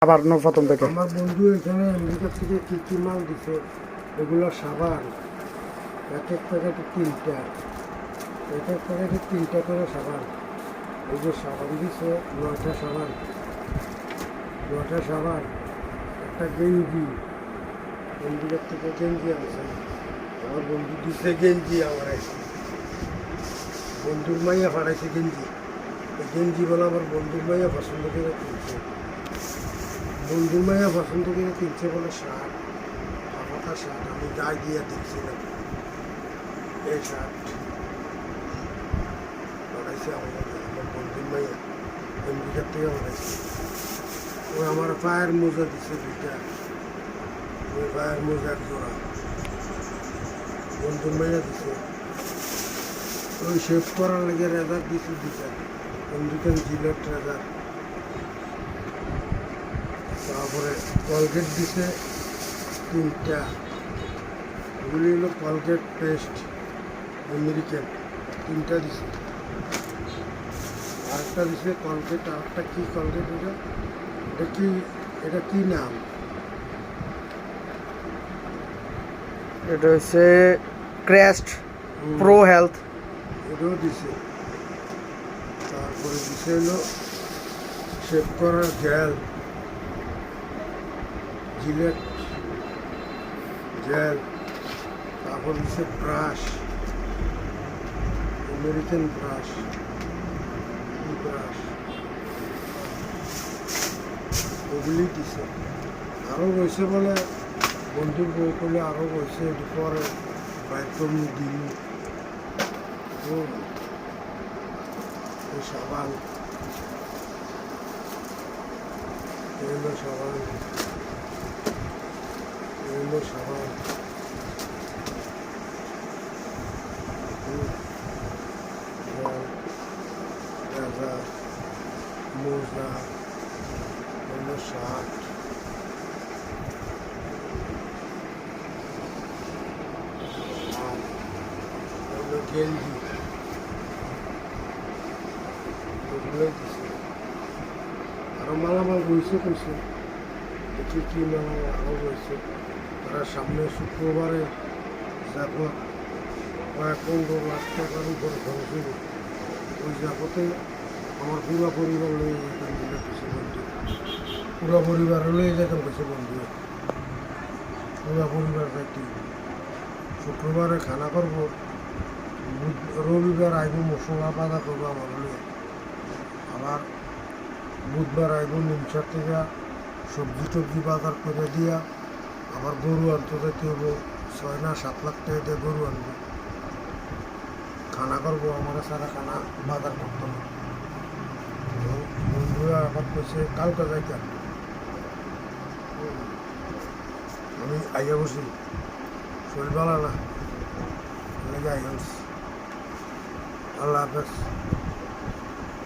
আবার প্রথম থেকে আমার বন্ধু এখানে আমেরিকা থেকে কী কী মাল দিছে, এগুলো সাবান এক এক প্যাকেটে 3টা, এক এক প্যাকেটে 3টা করে সাবান। এই যে সাবান দিছে 9টা সাবান, 9টা সাবান, একটা গেঞ্জি, আমেরিকা থেকে গেঞ্জি আনছে আমার বন্ধু দিছে, গেঞ্জি আমার বন্ধুর মাইয়া পাঠাইছে গেঞ্জি। এই গেঞ্জি বলে আমার বন্ধুর মাইয়া পছন্দ করে কিনছে, বন্ধুর মাইয়া পছন্দ করে কিনছে বলে শার্ট, হাফাতা শার্ট। আমি গায়ে দিয়ে দেখছিলাম এই শার্ট বানাইছে আমার বন্ধুর মাইয়া আমেরিকার থেকে বানাইছে। ওই আমার পায়ের মোজা দিচ্ছে 2টা, ওই পায়ের মোজা 1 জোড়া বন্ধুর মাইয়া দিচ্ছে। ওই শেভ করার লেগে রেজার দিচ্ছে 2টা, আমেরিকান জিলেট রেজার। তারপরে কলগেট দিছে 3টা, এগুলি হলো কলগেট পেস্ট আমেরিকান, 3টা দিছে। আরেকটা দিছে কলগেট, আরেকটা কি কলগেট, এটা কি নাম? এটা হচ্ছে ক্রেস্ট প্রো হেলথ। এটাও দিছে। তারপরে দিছে হলো শেভ করার জেল, জিলেট জেল। তারপর দিছে ব্রাশ, আমেরিকান ব্রাশ, ওগুলি দিছে। আরও রয়েছে বলে বন্ধুর বউ করলে, আরও রয়েছে পরে বাইক কর্মী দিন। সাবান, এগুলো সাবান, এগুলো সাবান, রাজা মোজা, এগুলো শার্ট, এগুলো গেঞ্জি, এগুলোই দিছে। আরও মালামাল রয়েছে কইছে, দেখি কি মালামাল আরও রয়েছে। তারা সামনে শুক্রবারে যাবো, প্রায় 15 লাখ টাকার উপরে খরচ হইব। ওই যাবতে আমার পুরো পরিবার লয়ে যেতাম বলে কিছু বন্ধু, পুরো পরিবার লয়ে যেতাম কিছু বন্ধু, পুরো পরিবার যাইতে। শুক্রবারে খানা করবো, রবিবার আইব মশলা বাজার করবো আমার লয়ে, আবার বুধবার আইব নিমসার থেকে সবজি টবজি বাজার করে দিয়া, আবার গরু আনতে যাইতে হবো। 6 না 7 লাখ টাকা দিয়ে গরু আনবো, খানা করবো। আমার সারা খানা বাজার করতে হবে। বন্ধুরা আবার কইছে কালকে যাইতাম, আমি আইয়া বসি, শরীর ভালো না, লেগে আইয়া বসি। আল্লাহ হাফেজ।